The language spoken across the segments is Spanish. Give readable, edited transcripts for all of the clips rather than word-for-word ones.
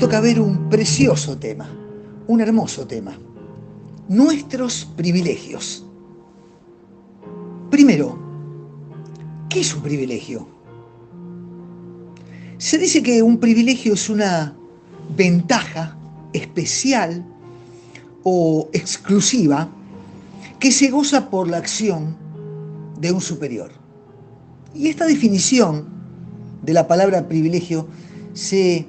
toca ver un precioso tema, un hermoso tema. Nuestros privilegios. Primero, ¿qué es un privilegio? Se dice que un privilegio es una ventaja especial o exclusiva que se goza por la acción de un superior. Y esta definición de la palabra privilegio se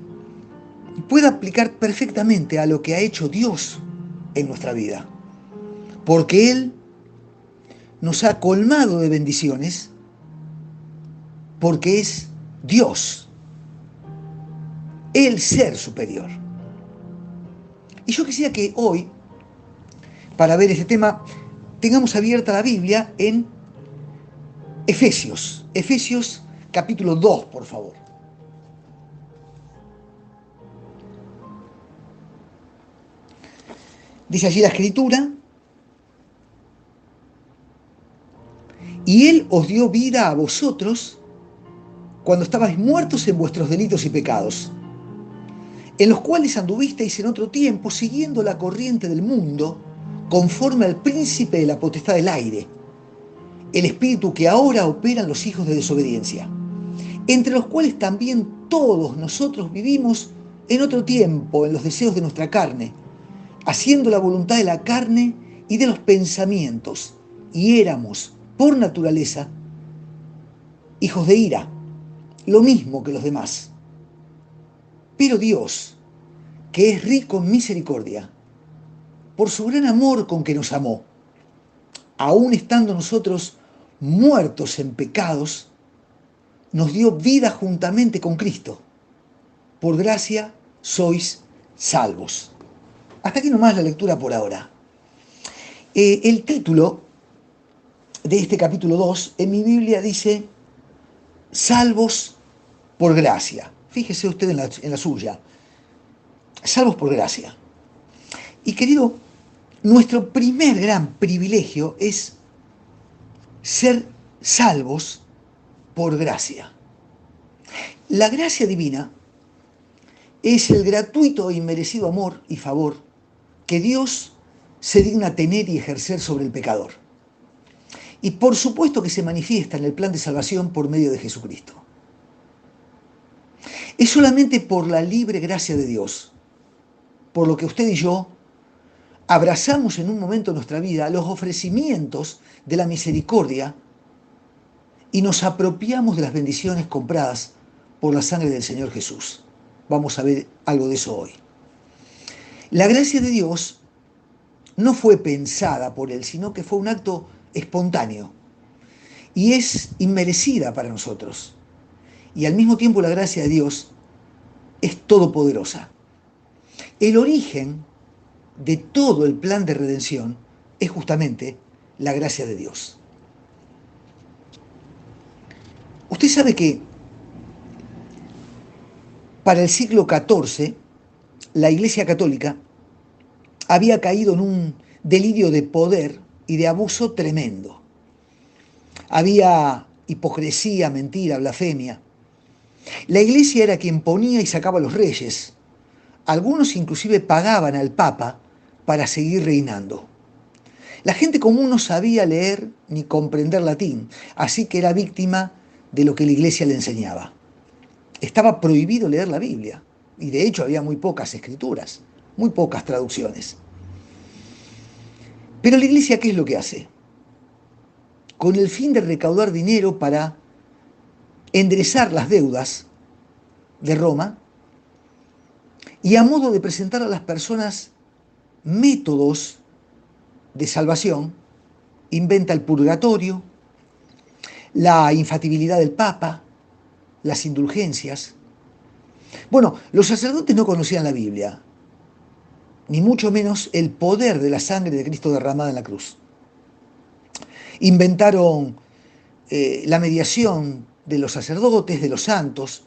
puede aplicar perfectamente a lo que ha hecho Dios en nuestra vida, porque Él nos ha colmado de bendiciones, porque es Dios, el ser superior. Y yo quisiera que hoy, para ver este tema, tengamos abierta la Biblia en Efesios capítulo 2, por favor. Dice allí la escritura: y Él os dio vida a vosotros cuando estabais muertos en vuestros delitos y pecados, en los cuales anduvisteis en otro tiempo siguiendo la corriente del mundo, conforme al príncipe de la potestad del aire, el espíritu que ahora opera en los hijos de desobediencia, entre los cuales también todos nosotros vivimos en otro tiempo en los deseos de nuestra carne, haciendo la voluntad de la carne y de los pensamientos, y éramos, por naturaleza, hijos de ira, lo mismo que los demás. Pero Dios, que es rico en misericordia, por su gran amor con que nos amó, aun estando nosotros muertos en pecados, nos dio vida juntamente con Cristo. Por gracia sois salvos. Hasta aquí nomás la lectura por ahora. El título de este capítulo 2 en mi Biblia dice: salvos por gracia. Fíjese usted en la suya. Salvos por gracia. Y querido, nuestro primer gran privilegio es ser salvos por gracia. La gracia divina es el gratuito e inmerecido amor y favor que Dios se digna tener y ejercer sobre el pecador. Y por supuesto que se manifiesta en el plan de salvación por medio de Jesucristo. Es solamente por la libre gracia de Dios, por lo que usted y yo abrazamos en un momento de nuestra vida los ofrecimientos de la misericordia y nos apropiamos de las bendiciones compradas por la sangre del Señor Jesús. Vamos a ver algo de eso hoy. La gracia de Dios no fue pensada por Él, sino que fue un acto espontáneo y es inmerecida para nosotros. Y al mismo tiempo la gracia de Dios es todopoderosa. El origen de todo el plan de redención es justamente la gracia de Dios. Usted sabe que para el siglo XIV la Iglesia Católica había caído en un delirio de poder y de abuso tremendo. Había hipocresía, mentira, blasfemia. La Iglesia era quien ponía y sacaba a los reyes. Algunos inclusive pagaban al Papa para seguir reinando. La gente común no sabía leer ni comprender latín, así que era víctima de lo que la Iglesia le enseñaba. Estaba prohibido leer la Biblia, y de hecho había muy pocas escrituras, muy pocas traducciones. Pero la Iglesia, ¿qué es lo que hace? Con el fin de recaudar dinero para enderezar las deudas de Roma y a modo de presentar a las personas métodos de salvación, inventa el purgatorio, la infalibilidad del Papa, las indulgencias. Bueno, los sacerdotes no conocían la Biblia, ni mucho menos el poder de la sangre de Cristo derramada en la cruz. Inventaron la mediación de los sacerdotes, de los santos,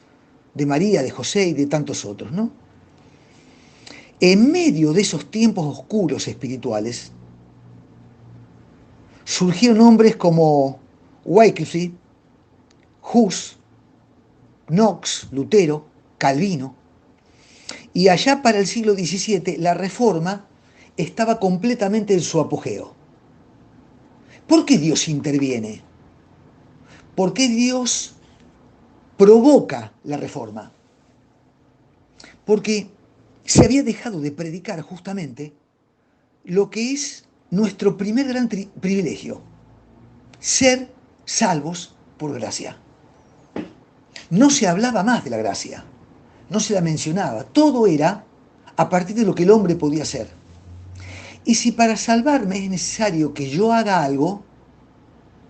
de María, de José y de tantos otros, ¿no? En medio de esos tiempos oscuros espirituales, surgieron hombres como Wycliffe, Hus, Knox, Lutero, Calvino, Y allá para el siglo XVII la Reforma estaba completamente en su apogeo. ¿Por qué Dios interviene? ¿Por qué Dios provoca la Reforma? Porque se había dejado de predicar justamente lo que es nuestro primer gran privilegio, ser salvos por gracia. No se hablaba más de la gracia, no se la mencionaba, todo era a partir de lo que el hombre podía hacer. Y si para salvarme es necesario que yo haga algo,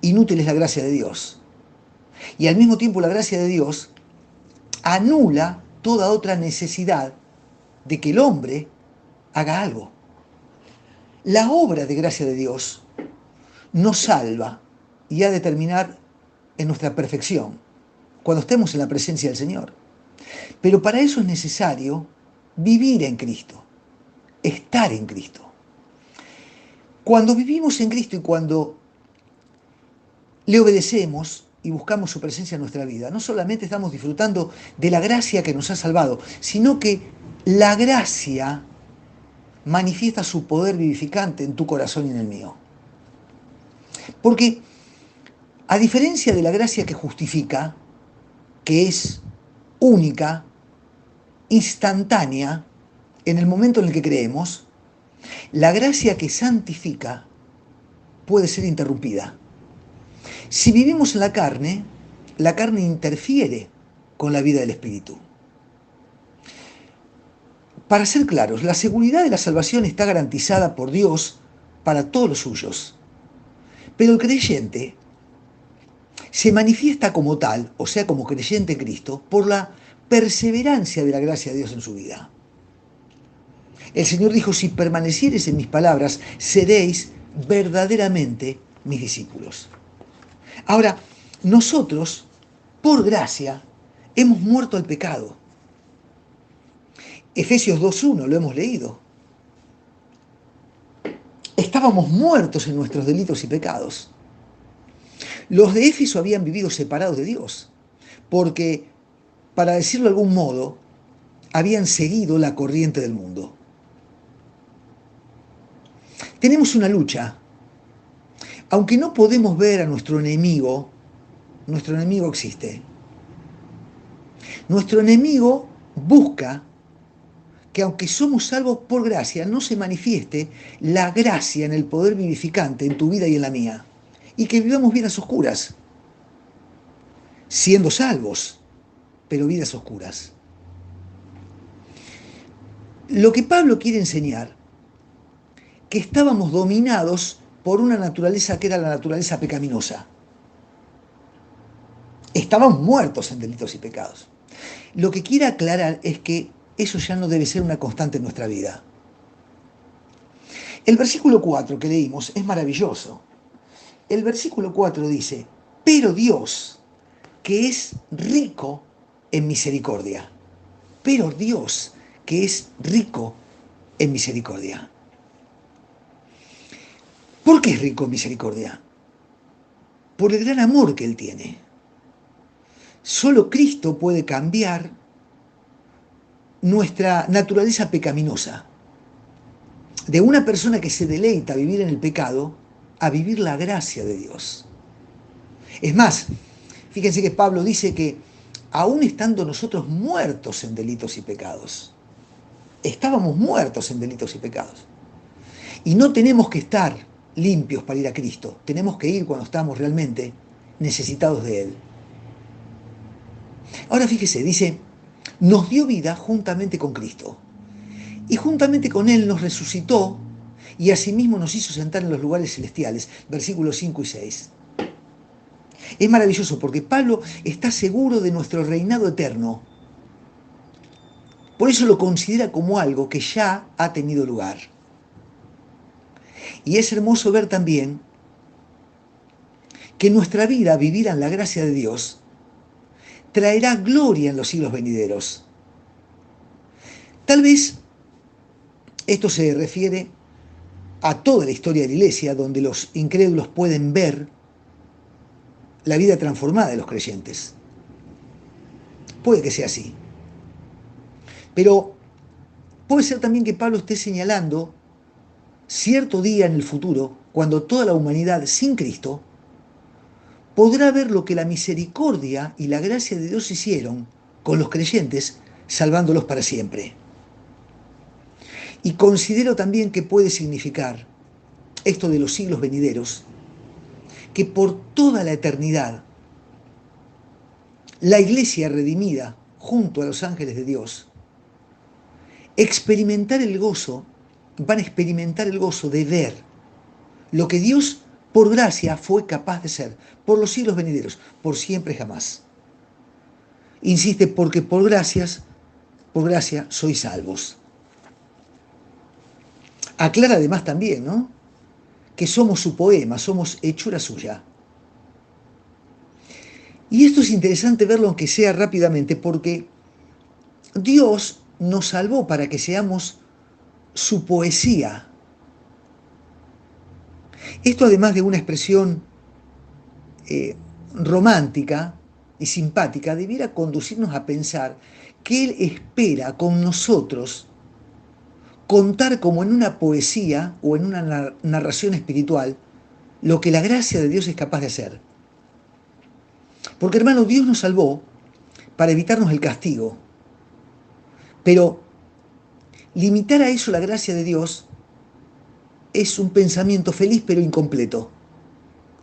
inútil es la gracia de Dios. Y al mismo tiempo la gracia de Dios anula toda otra necesidad de que el hombre haga algo. La obra de gracia de Dios nos salva y ha de terminar en nuestra perfección, cuando estemos en la presencia del Señor. Pero para eso es necesario vivir en Cristo, estar en Cristo. Cuando vivimos en Cristo y cuando le obedecemos y buscamos su presencia en nuestra vida, no solamente estamos disfrutando de la gracia que nos ha salvado, sino que la gracia manifiesta su poder vivificante en tu corazón y en el mío. Porque a diferencia de la gracia que justifica, que es única, instantánea, en el momento en el que creemos, la gracia que santifica puede ser interrumpida. Si vivimos en la carne interfiere con la vida del Espíritu. Para ser claros, la seguridad de la salvación está garantizada por Dios para todos los suyos. Pero el creyente se manifiesta como tal, o sea, como creyente en Cristo, por la perseverancia de la gracia de Dios en su vida. El Señor dijo, si permaneciereis en mis palabras, seréis verdaderamente mis discípulos. Ahora, nosotros, por gracia, hemos muerto al pecado. Efesios 2.1, lo hemos leído. Estábamos muertos en nuestros delitos y pecados. Los de Éfeso habían vivido separados de Dios, porque, para decirlo de algún modo, habían seguido la corriente del mundo. Tenemos una lucha. Aunque no podemos ver a nuestro enemigo existe. Nuestro enemigo busca que aunque somos salvos por gracia, no se manifieste la gracia en el poder vivificante en tu vida y en la mía. Y que vivamos vidas oscuras, siendo salvos, pero vidas oscuras. Lo que Pablo quiere enseñar, que estábamos dominados por una naturaleza que era la naturaleza pecaminosa. Estábamos muertos en delitos y pecados. Lo que quiere aclarar es que eso ya no debe ser una constante en nuestra vida. El versículo 4 que leímos es maravilloso. El versículo 4 dice, pero Dios, que es rico en misericordia. Pero Dios, que es rico en misericordia. ¿Por qué es rico en misericordia? Por el gran amor que Él tiene. Solo Cristo puede cambiar nuestra naturaleza pecaminosa. De una persona que se deleita a vivir en el pecado, a vivir la gracia de Dios. Es más, fíjense que Pablo dice que aún estando nosotros muertos en delitos y pecados, estábamos muertos en delitos y pecados. Y no tenemos que estar limpios para ir a Cristo, tenemos que ir cuando estamos realmente necesitados de Él. Ahora fíjese, dice, nos dio vida juntamente con Cristo. Y juntamente con Él nos resucitó y asimismo nos hizo sentar en los lugares celestiales. Versículos 5 y 6. Es maravilloso porque Pablo está seguro de nuestro reinado eterno. Por eso lo considera como algo que ya ha tenido lugar. Y es hermoso ver también que nuestra vida, vivida en la gracia de Dios, traerá gloria en los siglos venideros. Tal vez esto se refiere a toda la historia de la Iglesia, donde los incrédulos pueden ver la vida transformada de los creyentes. Puede que sea así. Pero Puede ser también que Pablo esté señalando cierto día en el futuro, cuando toda la humanidad sin Cristo podrá ver lo que la misericordia y la gracia de Dios hicieron con los creyentes, salvándolos para siempre. Y considero también que puede significar esto de los siglos venideros, que por toda la eternidad la iglesia redimida junto a los ángeles de Dios van a experimentar el gozo de ver lo que Dios por gracia fue capaz de ser por los siglos venideros, por siempre jamás. Insiste, porque por gracia sois salvos. Aclara además también, ¿no?, que somos su poema, somos hechura suya. Y esto es interesante verlo, aunque sea rápidamente, porque Dios nos salvó para que seamos su poesía. Esto, además de una expresión romántica y simpática, debiera conducirnos a pensar que Él espera con nosotros contar como en una poesía o en una narración espiritual lo que la gracia de Dios es capaz de hacer. Porque, hermano, Dios nos salvó para evitarnos el castigo. Pero limitar a eso la gracia de Dios es un pensamiento feliz pero incompleto.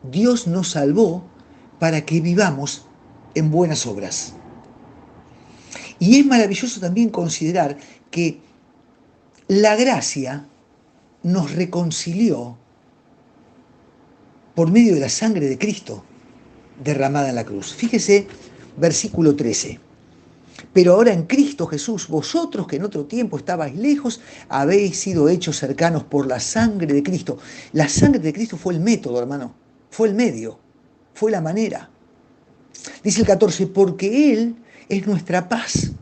Dios nos salvó para que vivamos en buenas obras. Y es maravilloso también considerar que la gracia nos reconcilió por medio de la sangre de Cristo derramada en la cruz. Fíjese, versículo 13. Pero ahora en Cristo Jesús, vosotros que en otro tiempo estabais lejos, habéis sido hechos cercanos por la sangre de Cristo. La sangre de Cristo fue el método, hermano, fue el medio, fue la manera. Dice el 14, porque Él es nuestra paz,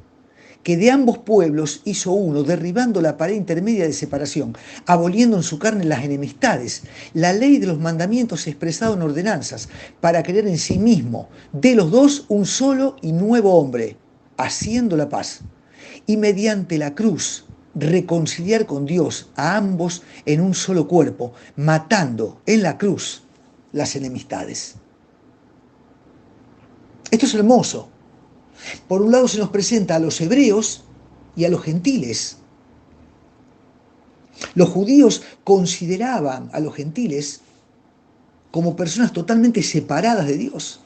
que de ambos pueblos hizo uno, derribando la pared intermedia de separación, aboliendo en su carne las enemistades, la ley de los mandamientos expresado en ordenanzas, para crear en sí mismo, de los dos, un solo y nuevo hombre, haciendo la paz, y mediante la cruz reconciliar con Dios a ambos en un solo cuerpo, matando en la cruz las enemistades. Esto es hermoso. Por un lado se nos presenta a los hebreos y a los gentiles. Los judíos consideraban a los gentiles como personas totalmente separadas de Dios.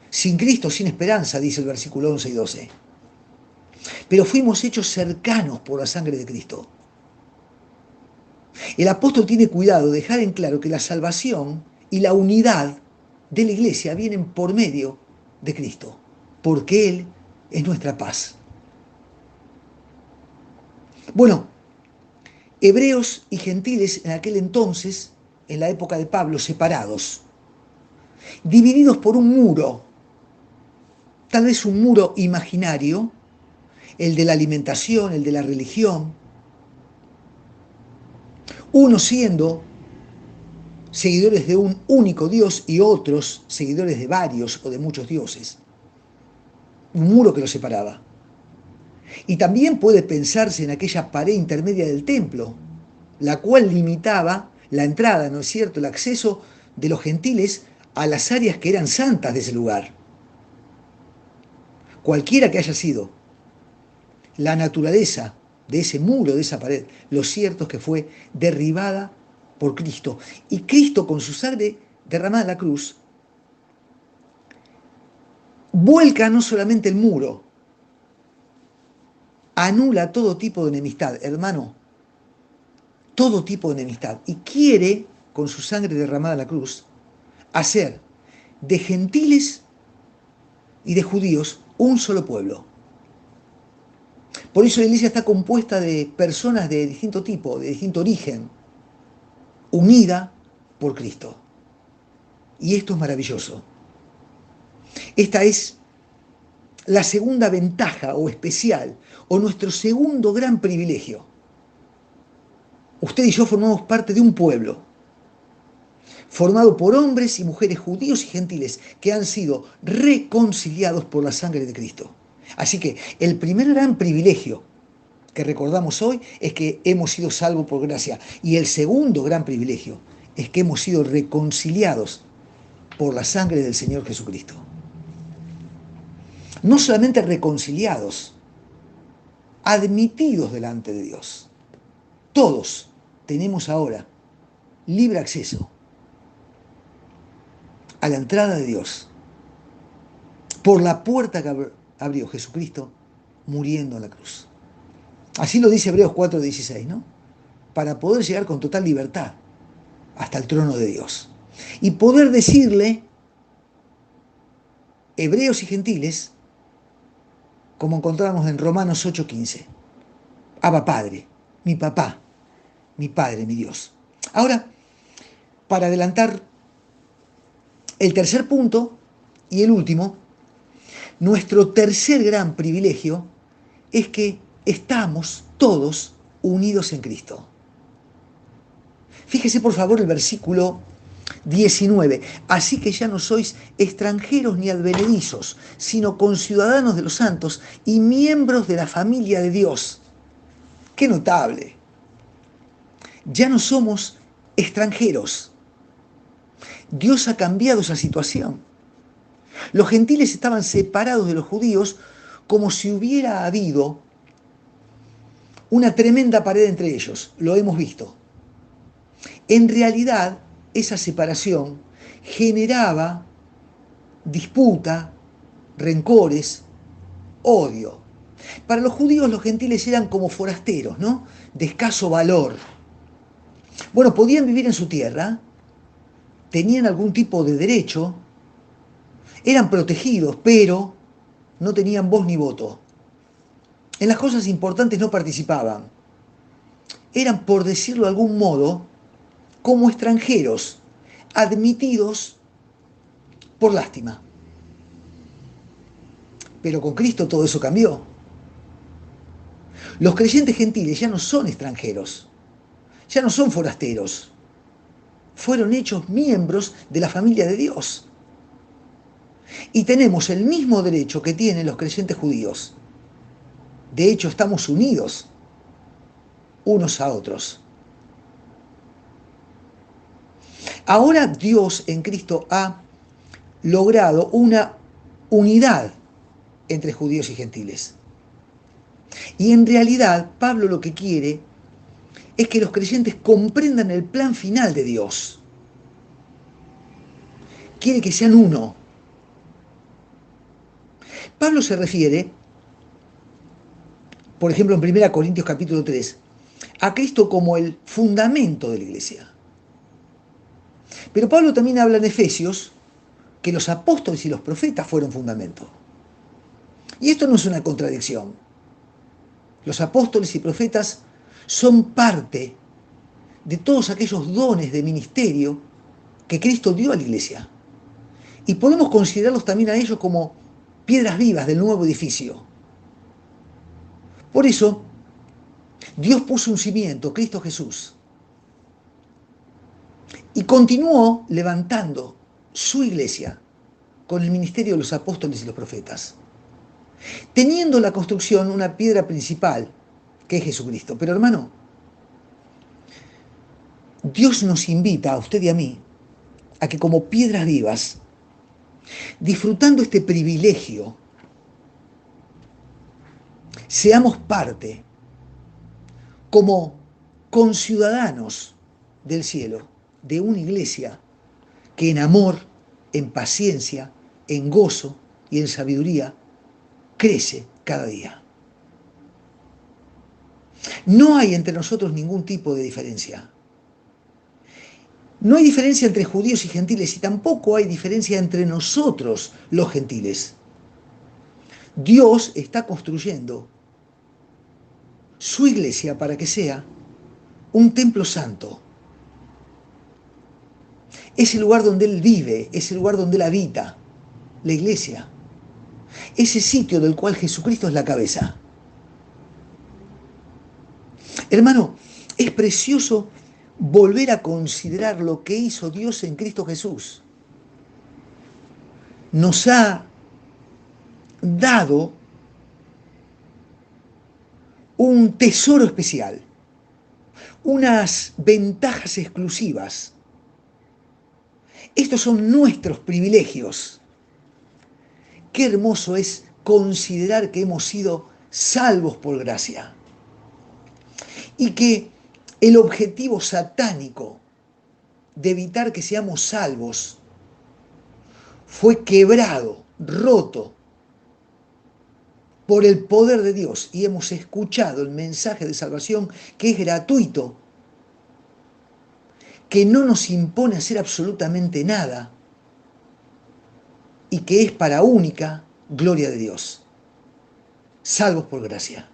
Sin Cristo, sin esperanza, dice el versículo 11 y 12. Pero fuimos hechos cercanos por la sangre de Cristo. El apóstol tiene cuidado de dejar en claro que la salvación y la unidad de la iglesia vienen por medio de Cristo, porque Él es nuestra paz. Bueno, hebreos y gentiles en aquel entonces, en la época de Pablo, separados, divididos por un muro, tal vez un muro imaginario, el de la alimentación, el de la religión, unos siendo seguidores de un único Dios y otros seguidores de varios o de muchos dioses. Un muro que los separaba. Y también puede pensarse en aquella pared intermedia del templo, la cual limitaba la entrada, ¿no es cierto?, el acceso de los gentiles a las áreas que eran santas de ese lugar. Cualquiera que haya sido la naturaleza de ese muro, de esa pared, lo cierto es que fue derribada por Cristo. Y Cristo, con su sangre derramada en la cruz, vuelca no solamente el muro, anula todo tipo de enemistad, hermano, todo tipo de enemistad. Y quiere, con su sangre derramada en la cruz, hacer de gentiles y de judíos un solo pueblo. Por eso la iglesia está compuesta de personas de distinto tipo, de distinto origen, unida por Cristo. Y esto es maravilloso. Esta es la segunda ventaja o especial, o nuestro segundo gran privilegio. Usted y yo formamos parte de un pueblo, formado por hombres y mujeres judíos y gentiles que han sido reconciliados por la sangre de Cristo. Así que el primer gran privilegio que recordamos hoy es que hemos sido salvos por gracia. Y el segundo gran privilegio es que hemos sido reconciliados por la sangre del Señor Jesucristo. No solamente reconciliados, admitidos delante de Dios. Todos tenemos ahora libre acceso a la entrada de Dios por la puerta que abrió Jesucristo muriendo en la cruz. Así lo dice Hebreos 4:16, ¿no? Para poder llegar con total libertad hasta el trono de Dios. Y poder decirle, hebreos y gentiles, como encontramos en Romanos 8:15, Abba Padre, mi papá, mi Padre, mi Dios. Ahora, para adelantar el tercer punto y el último, nuestro tercer gran privilegio es que estamos todos unidos en Cristo. Fíjese por favor el versículo 19. Así que ya no sois extranjeros ni advenedizos, sino conciudadanos de los santos y miembros de la familia de Dios. ¡Qué notable! Ya no somos extranjeros. Dios ha cambiado esa situación. Los gentiles estaban separados de los judíos como si hubiera habido una tremenda pared entre ellos. Lo hemos visto. En realidad, esa separación generaba disputa, rencores, odio. Para los judíos los gentiles eran como forasteros, ¿no? De escaso valor. Bueno, podían vivir en su tierra, tenían algún tipo de derecho, eran protegidos, pero no tenían voz ni voto. En las cosas importantes no participaban. Eran, por decirlo de algún modo, como extranjeros, admitidos por lástima. Pero con Cristo todo eso cambió. Los creyentes gentiles ya no son extranjeros, ya no son forasteros. Fueron hechos miembros de la familia de Dios. Y tenemos el mismo derecho que tienen los creyentes judíos. De hecho, estamos unidos unos a otros. Ahora Dios en Cristo ha logrado una unidad entre judíos y gentiles. Y en realidad Pablo lo que quiere es que los creyentes comprendan el plan final de Dios. Quiere que sean uno. Pablo se refiere, por ejemplo, en 1 Corintios capítulo 3, a Cristo como el fundamento de la iglesia. Pero Pablo también habla en Efesios que los apóstoles y los profetas fueron fundamento. Y esto no es una contradicción. Los apóstoles y profetas son parte de todos aquellos dones de ministerio que Cristo dio a la iglesia. Y podemos considerarlos también a ellos como piedras vivas del nuevo edificio. Por eso, Dios puso un cimiento, Cristo Jesús, y continuó levantando su iglesia con el ministerio de los apóstoles y los profetas, teniendo la construcción una piedra principal, que es Jesucristo. Pero hermano, Dios nos invita a usted y a mí a que como piedras vivas, disfrutando este privilegio, seamos parte como conciudadanos del cielo, de una iglesia que en amor, en paciencia, en gozo y en sabiduría crece cada día. No hay entre nosotros ningún tipo de diferencia. No hay diferencia entre judíos y gentiles y tampoco hay diferencia entre nosotros los gentiles. Dios está construyendo su iglesia para que sea un templo santo. Es el lugar donde Él vive, es el lugar donde Él habita, la iglesia. Ese sitio del cual Jesucristo es la cabeza. Hermano, es precioso volver a considerar lo que hizo Dios en Cristo Jesús. Nos ha dado un tesoro especial, unas ventajas exclusivas. Estos son nuestros privilegios. Qué hermoso es considerar que hemos sido salvos por gracia y que el objetivo satánico de evitar que seamos salvos fue quebrado, roto por el poder de Dios, y hemos escuchado el mensaje de salvación que es gratuito, que no nos impone hacer absolutamente nada y que es para única gloria de Dios. Salvos por gracia.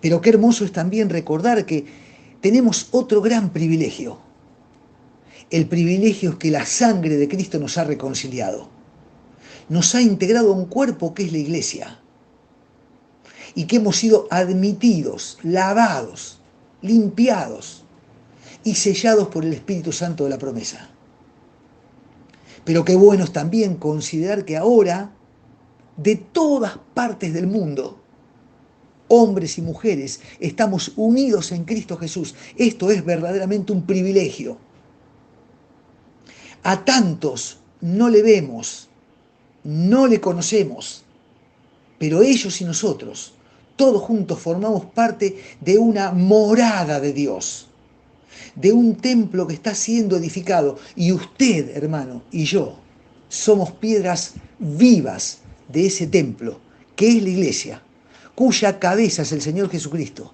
Pero qué hermoso es también recordar que tenemos otro gran privilegio. El privilegio es que la sangre de Cristo nos ha reconciliado. Nos ha integrado a un cuerpo que es la iglesia. Y que hemos sido admitidos, lavados, limpiados y sellados por el Espíritu Santo de la promesa. Pero qué bueno es también considerar que ahora, de todas partes del mundo, hombres y mujeres, estamos unidos en Cristo Jesús. Esto es verdaderamente un privilegio. A tantos no le vemos, no le conocemos, pero ellos y nosotros, todos juntos formamos parte de una morada de Dios, de un templo que está siendo edificado. Y usted, hermano, y yo, somos piedras vivas de ese templo, que es la iglesia, cuya cabeza es el Señor Jesucristo,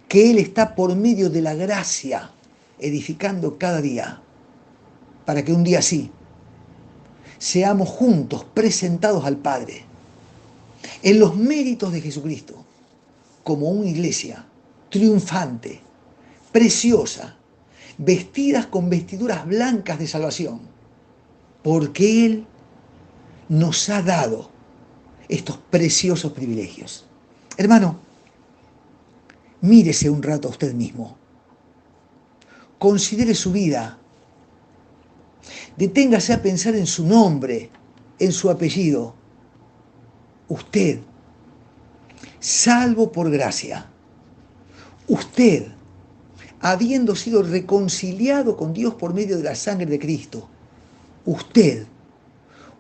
que Él está por medio de la gracia edificando cada día, para que un día sí seamos juntos presentados al Padre en los méritos de Jesucristo, como una iglesia triunfante, preciosa, vestidas con vestiduras blancas de salvación, porque Él nos ha dado estos preciosos privilegios. Hermano, mírese un rato a usted mismo, considere su vida, deténgase a pensar en su nombre, en su apellido. Usted, salvo por gracia, usted, habiendo sido reconciliado con Dios por medio de la sangre de Cristo, usted,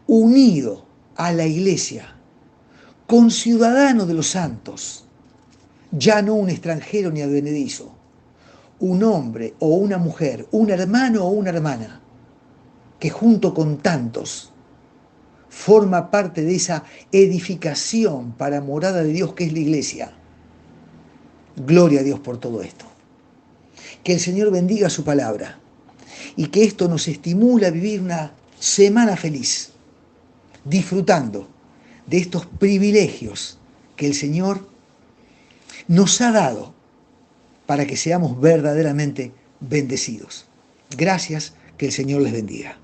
unido a la iglesia, conciudadano de los santos, ya no un extranjero ni advenedizo, un hombre o una mujer, un hermano o una hermana, que junto con tantos forma parte de esa edificación para morada de Dios que es la iglesia. Gloria a Dios por todo esto. Que el Señor bendiga su palabra y que esto nos estimule a vivir una semana feliz, disfrutando de estos privilegios que el Señor nos ha dado para que seamos verdaderamente bendecidos. Gracias, que el Señor les bendiga.